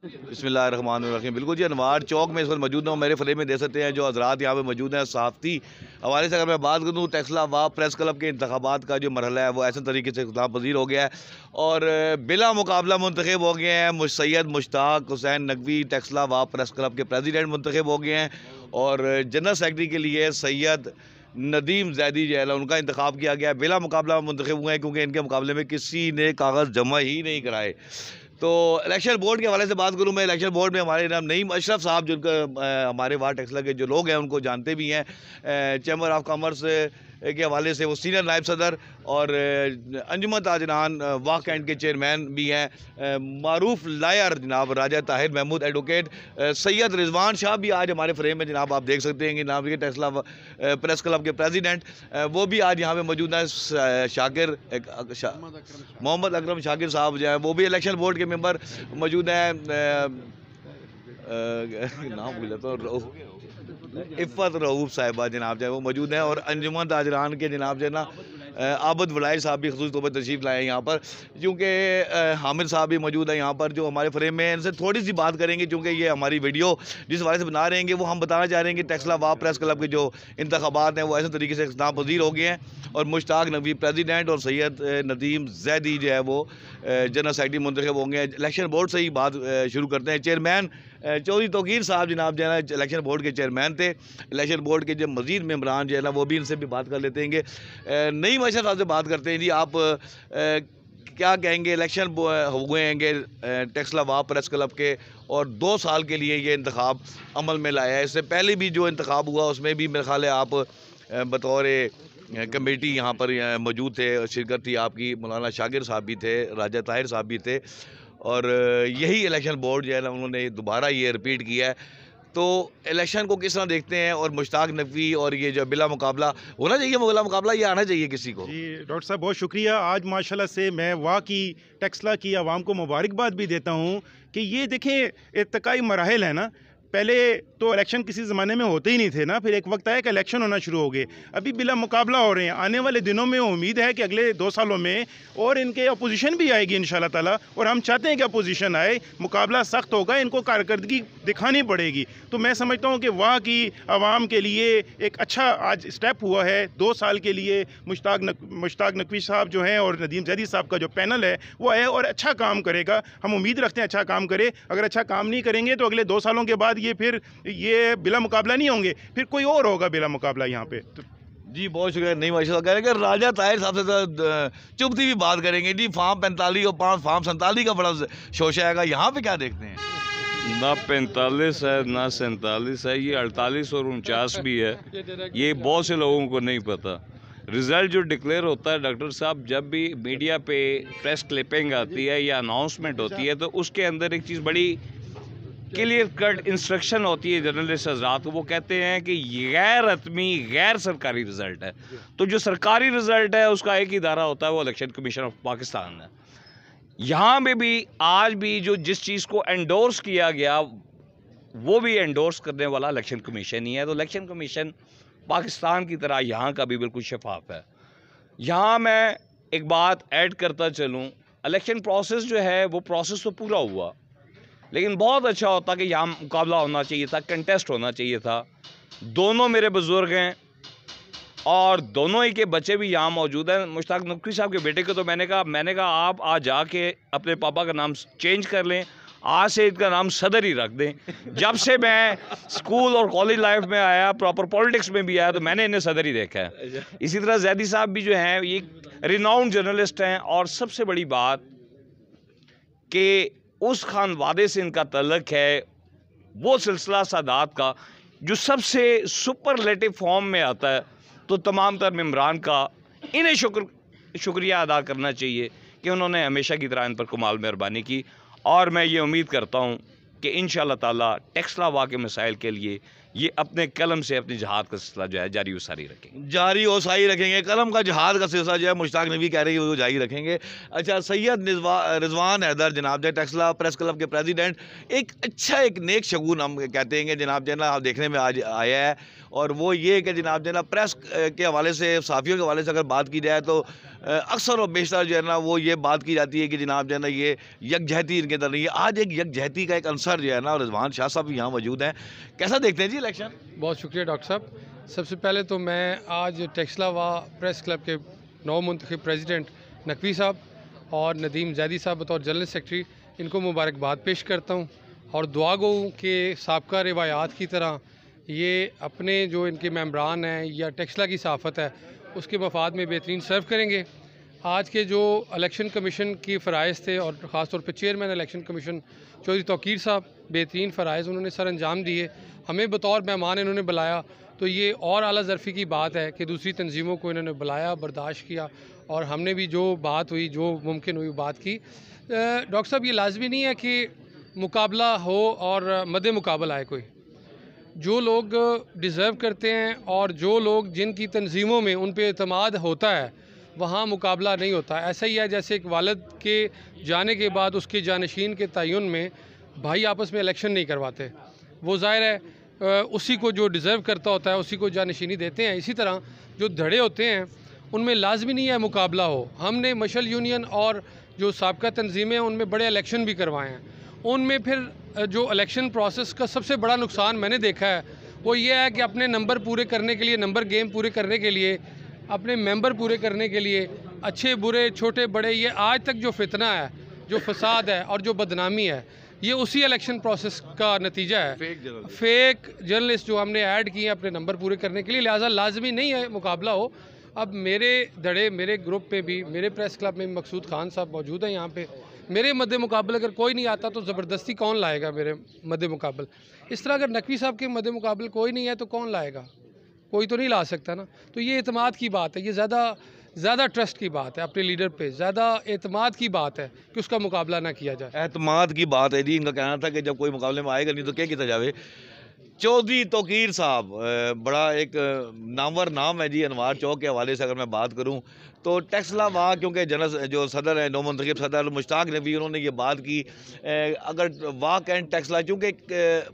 बिस्मिल्लाहिर्रहमानिर्रहीम। बिल्कुल जी, अनवार चौक में इस वक्त मौजूद हूँ। मेरे फ्रेम में दे सकते हैं जो हज़रात यहाँ पे मौजूद हैं। सहाफ़ती हवाले से अगर मैं बात करूँ, टेक्सला वाह प्रेस क्लब के इंतखाबात का जो मरहला है वो ऐसे तरीके से इख्तिलाफ पज़ीर हो गया है और बिला मुकाबला मुंतखब हो गए हैं। सैयद मुश्ताक हुसैन नकवी टेक्सला वाह प्रेस क्लब के प्रेसिडेंट मुंतखब हो गए हैं और जनरल सेक्रेटरी के लिए सैयद नदीम जैदी जो है उनका इंतखाब किया गया है। बिला मुकाबला मुंतखब हुए हैं क्योंकि इनके मुकाबले में किसी ने कागज़ जमा ही नहीं कराए। तो इलेक्शन बोर्ड के हवाले से बात करूँ, मैं इलेक्शन बोर्ड में हमारे नाम नईम अशरफ साहब, जिनका हमारे वार्ड टेक्सला के जो लोग हैं उनको जानते भी हैं। चैम्बर ऑफ कॉमर्स के हवाले से वो सीनियर नायब सदर और अंजुमन ताजरान वाह कैंट के चेयरमैन भी हैं। मारूफ लायर जनाब राजा ताहिर महमूद एडवोकेट, सैयद रिजवान शाह भी आज हमारे फ्रेम में जनाब आप देख सकते हैं कि नाम के टेक्सला प्रेस क्लब के प्रेसिडेंट, वो भी आज यहाँ पे मौजूद हैं। शाकिर मोहम्मद अकरम शाकिर साहब जो हैं वो भी इलेक्शन बोर्ड के मेंबर मौजूद हैं। नाम भूल तो इफ़त रऊफ़ साहिबा जनाब जो है वो मौजूद हैं और अंजुमन ताजरान के जनाब जो है ना आबद वलाइल साहब भी ख़ुसूस तौर पर तशरीफ़ लाए हैं यहाँ पर, क्योंकि हामिद साहब भी मौजूद है यहाँ पर जो हमारे फ्रेम में। इनसे थोड़ी सी बात करेंगे क्योंकि ये हमारी वीडियो जिस हवाले से बना रहे हैं वो हम बताना चाह रहे हैं कि टेक्सला वाह प्रेस क्लब के जो इंतखाबात हैं वो ऐसे तरीके से इख्तिलाफ पज़ीर हो गए हैं और मुश्ताक नकवी प्रेसिडेंट और सैयद नदीम जैदी जो है वो जनरल सेक्रेटरी मुंतखब होंगे। इलेक्शन बोर्ड से ही बात शुरू करते हैं। चेयरमैन चौधरी तौकीर साहब जनाब जो है ना इलेक्शन बोर्ड के चेयरमैन थे। इलेक्शन बोर्ड के जो मज़ीद मेम्बरान जो है ना वो भी इनसे भी बात कर लेते हैं। नईम अशरफ साहब से बात करते हैं। जी, आप क्या कहेंगे? इलेक्शन हुए हैं टेक्सला वाह प्रेस क्लब के और 2 साल के लिए ये इंतखाब अमल में लाया है। इससे पहले भी जो इंतखाब हुआ उसमें भी मेरे ख्याल है आप बतौर कमेटी यहाँ पर मौजूद थे, शिरकत थी आपकी। मौलाना शाकिर साहब भी थे, राजा ताहिर साहब भी थे और यही इलेक्शन बोर्ड जो है ना उन्होंने दोबारा ये रिपीट किया है। तो इलेक्शन को किस तरह देखते हैं और मुश्ताक नकवी और ये जो बिला मुकाबला होना चाहिए, बिला मुकाबला ये आना चाहिए किसी को? जी डॉक्टर साहब बहुत शुक्रिया। आज माशाल्लाह से मैं वाह की टेक्सला की आवाम को मुबारकबाद भी देता हूँ कि ये देखें इर्तिकाई मराहिल है ना। पहले तो इलेक्शन किसी ज़माने में होते ही नहीं थे ना, फिर एक वक्त आया कि इलेक्शन होना शुरू हो गए, अभी बिला मुकाबला हो रहे हैं। आने वाले दिनों में उम्मीद है कि अगले 2 सालों में और इनके अपोजिशन भी आएगी इंशाल्लाह ताला, और हम चाहते हैं कि अपोजिशन आए। मुकाबला सख्त होगा, इनको कारकर्दगी दिखानी पड़ेगी। तो मैं समझता हूँ कि वाह की आवाम के लिए एक अच्छा आज स्टेप हुआ है। 2 साल के लिए मुश्ताक नकवी साहब जो हैं और नदीम जैदी साहब का जो पैनल है वो है और अच्छा काम करेगा। हम उम्मीद रखते हैं अच्छा काम करे। अगर अच्छा काम नहीं करेंगे तो अगले 2 सालों के बाद ये बिला मुकाबला नहीं होंगे, फिर कोई और होगा बिला मुकाबला यहाँ पे। जी बहुत शुक्रिया। नहीं माशा कह रहे हैं कि राजा ताहिर साहब से तो चुपती भी बात करेंगे। जी, फार्म 45 और 5 फार्म 47 का बड़ा शोशा आएगा, यहाँ पे क्या देखते हैं? ना 45 है ना 47 है, ये 48 और 49 भी है। ये बहुत से लोगों को नहीं पता। रिज़ल्ट जो डिक्लेयर होता है डॉक्टर साहब, जब भी मीडिया पे प्रेस क्लिपिंग आती है या अनाउंसमेंट होती है तो उसके अंदर एक चीज़ बड़ी क्लियर कट इंस्ट्रक्शन होती है जर्नलिस्ट हज़रात को। वो कहते हैं कि गैर हतमी गैर सरकारी रिज़ल्ट है। तो जो सरकारी रिज़ल्ट है उसका एक ही इदारा होता है, वो इलेक्शन कमीशन ऑफ पाकिस्तान है। यहाँ पे भी आज भी जो जिस चीज़ को एंडोर्स किया गया वो भी एंडोर्स करने वाला इलेक्शन कमीशन ही है। तो इलेक्शन कमीशन पाकिस्तान की तरह यहाँ का भी बिल्कुल शफाफ है। यहाँ मैं एक बात ऐड करता चलूँ, इलेक्शन प्रोसेस जो है वो प्रोसेस तो पूरा हुआ, लेकिन बहुत अच्छा होता कि यहाँ मुकाबला होना चाहिए था, कंटेस्ट होना चाहिए था। दोनों मेरे बुज़ुर्ग हैं और दोनों ही के बच्चे भी यहाँ मौजूद हैं। मुश्ताक नकवी साहब के बेटे को तो मैंने कहा आप आज जाके अपने पापा का नाम चेंज कर लें, आज से इनका नाम सदर ही रख दें। जब से मैं स्कूल और कॉलेज लाइफ में आया, प्रॉपर पॉलिटिक्स में भी आया, तो मैंने इन्हें सदर ही देखा है। इसी तरह जैदी साहब भी जो हैं ये रिनाउंड जर्नलिस्ट हैं और सबसे बड़ी बात कि उस खान वादे से इनका तल्लक है, वो सिलसिला सादात का जो सबसे सुपरलेटिव फॉर्म में आता है। तो तमाम तर मेम्बरान का इन्हें शुक्रिया अदा करना चाहिए कि उन्होंने हमेशा की तरह इन पर कमाल मेहरबानी की। और मैं ये उम्मीद करता हूँ कि इंशाअल्लाह ताला टेक्सला वाह के मसाइल के लिए ये अपने कलम से अपनी जहाद का सिलसिला जो है जारी व सारी रखेंगे। जारी और सारी रखेंगे, कलम का जहाद का सिलसिला जो है मुश्ताक नबी कह रही है वो जारी रखेंगे। अच्छा, सैयद रिजवान हैदर जनाब जो टेक्सला प्रेस क्लब के प्रेसिडेंट, एक अच्छा एक नेक शगुन हम कहते हैं कि जनाब जो है ना देखने में आज आया है, और वो ये कि जनाब जो है ना प्रेस के हवाले से, साफ़ियों के हवाले से अगर बात की जाए तो अक्सर और बेशतर जो है ना वो ये बात की जाती है कि जनाब जो है ना ये यकजहती इनके अंदर नहीं है। आज एक यकजहती का एक अंसर जो है ना, और रिजवान शाह साहब भी यहाँ मौजूद हैं। कैसा देखते हैं जी इलेक्शन? बहुत शुक्रिया डॉक्टर साहब। सबसे पहले तो मैं आज टेक्सला वा प्रेस क्लब के नौ मुंतखब प्रेसिडेंट नकवी साहब और नदीम जैदी साहब बतौर जनरल सेक्रेटरी इनको मुबारकबाद पेश करता हूँ, और दुआ गो के साबका रिवायात की तरह ये अपने जो इनके मेम्बरान हैं या टेक्सला की सहाफ़त है उसके मफाद में बेहतरीन सर्व करेंगे। आज के जो इलेक्शन कमीशन की फ़राइज़ थे, और ख़ास तौर पर chairman election commission Chaudhry Tauqeer साहब, बेहतरीन फ़राइज़ उन्होंने सर अंजाम दिए, हमें बतौर मेहमान इन्होंने बुलाया, तो ये और आला ज़रफ़ी की बात है कि दूसरी तंजीमों को इन्होंने बुलाया, बर्दाश्त किया, और हमने भी जो बात हुई, जो मुमकिन हुई बात की। डॉक्टर साहब, ये लाजमी नहीं है कि मुकाबला हो और मद्दे मुकाबला आए कोई। जो लोग डिज़र्व करते हैं और जो लोग जिनकी तंजीमों में उन पर एतमाद होता है वहाँ मुकाबला नहीं होता। ऐसा ही है जैसे एक वालिद के जाने के बाद उसके जानशीन के तयन में भाई आपस में इलेक्शन नहीं करवाते, वो ज़ाहिर है उसी को जो डिज़र्व करता होता है उसी को जानशीनी देते हैं। इसी तरह जो धड़े होते हैं उनमें लाजमी नहीं है मुकाबला हो। हमने मशल यूनियन और जो साबका तंजीमें उनमें बड़े इलेक्शन भी करवाए हैं, उनमें फिर जो इलेक्शन प्रोसेस का सबसे बड़ा नुकसान मैंने देखा है वो ये है कि अपने नंबर पूरे करने के लिए, नंबर गेम पूरे करने के लिए, अपने मेंबर पूरे करने के लिए, अच्छे बुरे छोटे बड़े, ये आज तक जो फितना है, जो फसाद है और जो बदनामी है, ये उसी इलेक्शन प्रोसेस का नतीजा है। फेक जर्नलिस्ट जो हमने ऐड किए अपने नंबर पूरे करने के लिए, लिहाजा लाजमी नहीं है मुकाबला हो। अब मेरे धड़े, मेरे ग्रुप पे भी, मेरे प्रेस क्लब में मकसूद खान साहब मौजूद हैं यहाँ पे, मेरे मद्दे मुकाबले अगर कोई नहीं आता तो ज़बरदस्ती कौन लाएगा मेरे मद्दे मुकाबले। इस तरह अगर नकवी साहब के मद्दे मुकाबले कोई नहीं है तो कौन लाएगा? कोई तो नहीं ला सकता ना। तो ये एतमाद की बात है, ये ज़्यादा ट्रस्ट की बात है अपने लीडर पे, ज़्यादा एतमाद की बात है कि उसका मुकाबला ना किया जाए। एतमाद की बात है जी। इनका कहना था कि जब कोई मुकाबले में आएगा नहीं तो क्या किया जावे। चौधरी तौकीर साहब, बड़ा एक नामवर नाम है जी। अनवार चौक के हवाले से अगर मैं बात करूं तो टेक्सला वहाँ, क्योंकि जनरल जो सदर है, नौ मुंतखब सदर मुश्ताक नबी, उन्होंने ये बात की अगर वाह कैंट टेक्सला, चूँकि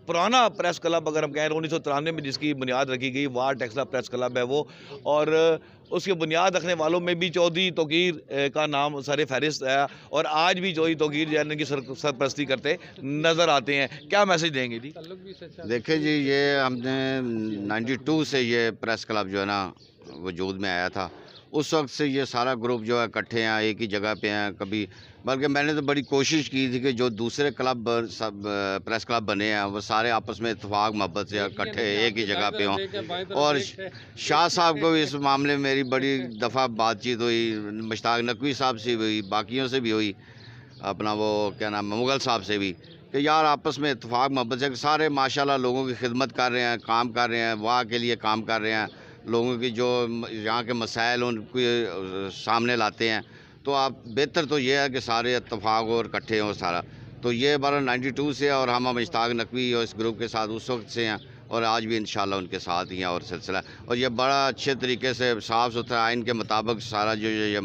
पुराना प्रेस क्लब अगर हम कह रहे हैं 1993 में जिसकी बुनियाद रखी गई, वाह टेक्सला प्रेस क्लब है वो, और उसकी बुनियाद रखने वालों में भी चौधरी तौकीर का नाम सर फहरिस्त है, और आज भी चौधरी तौकीर जो है इनकी सरपरस्ती करते नज़र आते हैं। क्या मैसेज देंगे जी? देखिए जी, ये हमने 92 से ये प्रेस क्लब जो है ना वजूद में आया था। उस वक्त से ये सारा ग्रुप जो है इकट्ठे हैं, एक ही जगह पे हैं। कभी बल्कि मैंने तो बड़ी कोशिश की थी कि जो दूसरे क्लब सब प्रेस क्लब बने हैं वो सारे आपस में इत्तेफाक मोहब्बत से इकट्ठे एक ही जगह पे हों। और शाह साहब को भी इस मामले में मेरी बड़ी दफ़ा बातचीत हुई, मुश्ताक नकवी साहब से भी हुई, बाकियों से भी हुई, अपना वो क्या नाम है मुगल साहब से भी, कि यार आपस में इत्तेफाक मोहब्बत से सारे माशाल्लाह लोगों की खिदमत कर रहे हैं, काम कर रहे हैं, वाह के लिए काम कर रहे हैं, लोगों की जो यहाँ के मसाइल उनके सामने लाते हैं। तो आप बेहतर तो ये है कि सारे इत्तेफाक और इकट्ठे हों सारा। तो ये बार 92 से, और हम मुश्ताक नकवी और इस ग्रुप के साथ उस वक्त से हैं और आज भी इंशाल्लाह उनके साथ ही हैं और सिलसिला। और ये बड़ा अच्छे तरीके से साफ़ सुथरा आइन के मुताबिक सारा जो ये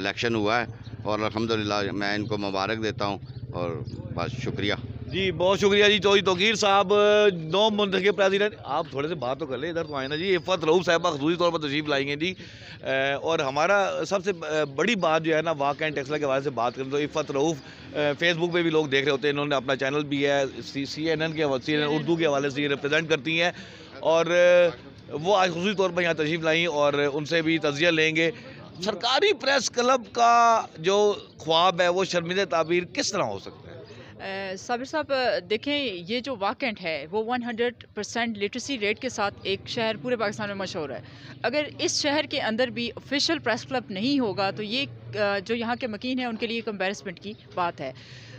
इलेक्शन हुआ है, और अल्हम्दुलिल्लाह मैं इनको मुबारक देता हूँ। और बस शुक्रिया जी, बहुत शुक्रिया जी। चौधरी तौकीर साहब, नौ मुंतखब प्रेसिडेंट, आप थोड़े से बात तो कर ले, इधर तो आए ना जी। इफ़त रऊफ़ साहिबा ख़ुसूसी तौर पर तशरीफ़ लाएंगे जी। और हमारा सबसे बड़ी बात जो है ना वाक़ एंड टेक्सला के हवाले से बात करें तो इफ़त रऊफ़ फेसबुक पे भी लोग देख रहे होते हैं, इन्होंने अपना चैनल भी है, CNN के CNN उर्दू के हवाले से ये रिप्रेजेंट करती हैं, और वो आज ख़ुसूसी तौर पर यहाँ तशरीफ़ लाई और उनसे भी तज़किया लेंगे। सरकारी प्रेस क्लब का जो ख्वाब है वो शर्मिंदा ताबीर किस तरह हो सकता है? साबिर साहब, देखें, ये जो वाकंट है वो 100% लिटरेसी रेट के साथ एक शहर पूरे पाकिस्तान में मशहूर है। अगर इस शहर के अंदर भी ऑफिशियल प्रेस क्लब नहीं होगा तो ये जो यहाँ के मकीन हैं उनके लिए एक एम्बैरसमेंट की बात है।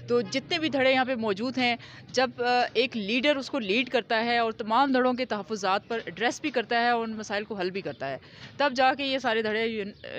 तो जितने भी धड़े यहाँ पे मौजूद हैं, जब एक लीडर उसको लीड करता है और तमाम धड़ों के तहफ़्फ़ुज़ात पर एड्रेस भी करता है और उन मसाइल को हल भी करता है, तब जाके ये सारे धड़े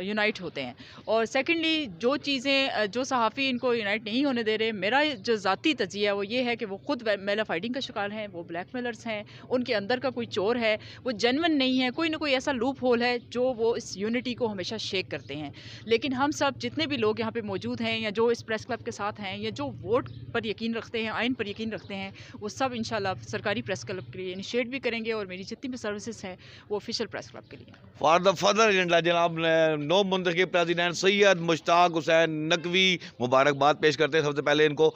यूनाइट होते हैं। और सेकेंडली जो चीज़ें जो सहाफ़ी इनको यूनाइट नहीं होने दे रहे, मेरा जो ज़ाती तजिया है वो ये है कि वो ख़ुद मेला फाइटिंग का शिकार हैं, वो ब्लैकमेलर्स हैं, उनके अंदर का कोई चोर है, वो जेन्युइन नहीं है, कोई ना कोई ऐसा लूप होल है जो वो इस यूनिटी को हमेशा शेक करते हैं। लेकिन हम सब जितने भी लोग यहाँ पे मौजूद हैं या जो इस प्रेस क्लब के साथ हैं या जो वोट पर यकीन रखते हैं, आइन पर यकीन रखते हैं, वो सब इंशाल्लाह सरकारी प्रेस क्लब के लिए इनिशिएट भी करेंगे और मेरी जितनी भी सर्विसेज हैं वो ऑफिशियल प्रेस क्लब के लिए। फॉर द फर्दर एजेंडा जनाब नौ मुंतखब प्रेसिडेंट सैयद मुश्ताक हुसैन नकवी मुबारकबाद पेश करते हैं। सबसे पहले इनको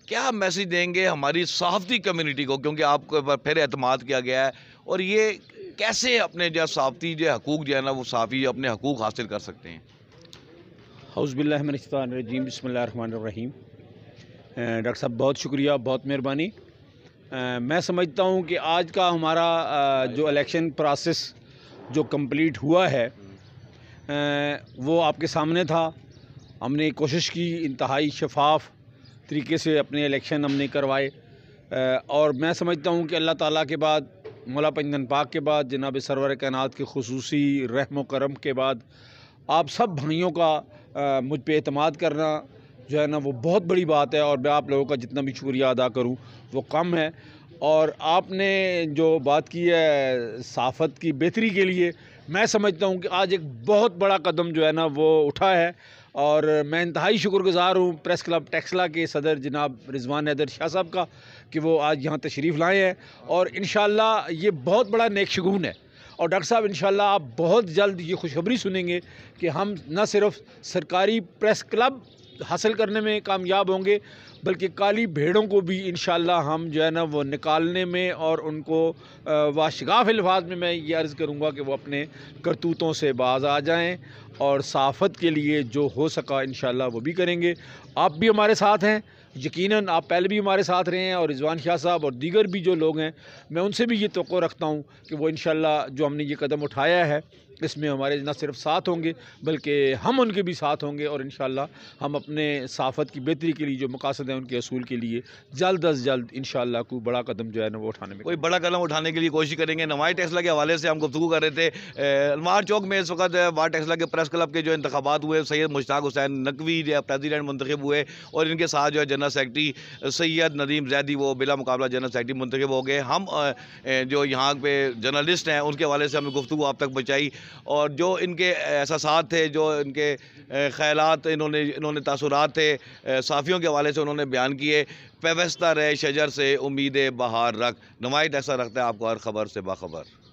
क्या मैसेज देंगे हमारी सहाफ़ती कम्युनिटी को, क्योंकि आपको फिर एतमाद किया गया है, और ये कैसे अपने जो सहाफ़ती जो हकूक़ जो है ना वो सहाफ़ी अपने हकूक़ हासिल कर सकते हैं? औज़ुबिल्लाहिमिनश्शैतानिर्रजीम बिस्मिल्लाहिर्रहमानिर्रहीम। डॉक्टर साहब बहुत शुक्रिया, बहुत मेहरबानी। मैं समझता हूँ कि आज का हमारा जो इलेक्शन प्रोसेस जो कंप्लीट हुआ है वो आपके सामने था। हमने कोशिश की इंतहाई शफाफ तरीके से अपने इलेक्शन हमने करवाए, और मैं समझता हूँ कि अल्लाह ताला के बाद, मौला पंजतन पाक के बाद, जनाब सरवर कायनात के खुसूसी रहम करम के बाद आप सब भाइयों का मुझ पे एतमाद करना जो है ना वो बहुत बड़ी बात है, और मैं आप लोगों का जितना भी शुक्रिया अदा करूँ वो कम है। और आपने जो बात की है सहाफ़त की बेहतरी के लिए, मैं समझता हूँ कि आज एक बहुत बड़ा कदम जो है ना वो उठा है, और मैं इंतहाई शुक्रगुज़ार हूँ प्रेस क्लब टेक्सला के सदर जनाब रिजवान हैदर शाह साहब का कि वो आज यहाँ तशरीफ़ लाए हैं, और इंशाल्लाह ये बहुत बड़ा नेक शगुन है। और डॉक्टर साहब इंशाल्लाह आप बहुत जल्द ये खुशखबरी सुनेंगे कि हम न सिर्फ सरकारी प्रेस क्लब हासिल करने में कामयाब होंगे, बल्कि काली भेड़ों को भी इंशाल्लाह हम जो है ना वो निकालने में और उनको वाशगाफ अल्फाज में मैं ये अर्ज़ करूँगा कि वो अपने करतूतों से बाज आ जाएं, और सहाफ़त के लिए जो हो सका इंशाल्लाह वो भी करेंगे। आप भी हमारे साथ हैं, यकीनन आप पहले भी हमारे साथ रहे हैं, और रिजवान शाह साहब और दीगर भी जो लोग हैं, मैं उनसे भी ये तवक्को रखता हूँ कि वो इंशाल्लाह जो हमने ये कदम उठाया है इसमें हमारे न सिर्फ साथ होंगे बल्कि हम उनके भी साथ होंगे, और इंशाल्लाह हम अपने सहाफ़त की बेहतरी के लिए जो मकासद हैं उनके असूल के लिए जल्द अज जल्द इंशाल्लाह कोई बड़ा कदम जो है ना वो उठाने में कोई बड़ा कदम उठाने के लिए कोशिश करेंगे। नवाई टेक्सला के हवाले से हम गुफ्तगू कर रहे थे। अलमार चौक में इस वक्त वार टेक्सला के प्रेस क्लब के जो इंतखाबात हुए, सैयद मुश्ताक हुसैन नकवी जो प्रेसिडेंट मुंतखब हुए, और इनके साथ जो है जनरल सेक्रेटरी सैयद नदीम जैदी वो बिला मुकाबला जनरल सेक्रेटरी मुंतखब हो गए। हम जो यहाँ पे जर्नलिस्ट हैं उनके हवाले से हमें गुफ्तगू आप तक पहुँचाई, और जो इनके एहसासात थे, जो इनके ख़यालात इन्होंने तासुरात थे साफ़ियों के हवाले से उन्होंने बयान किए। पेवस्ता रहे शजर से उम्मीद बहार रख, नुमाइश ऐसा रखता है आपको हर खबर से बाखबर।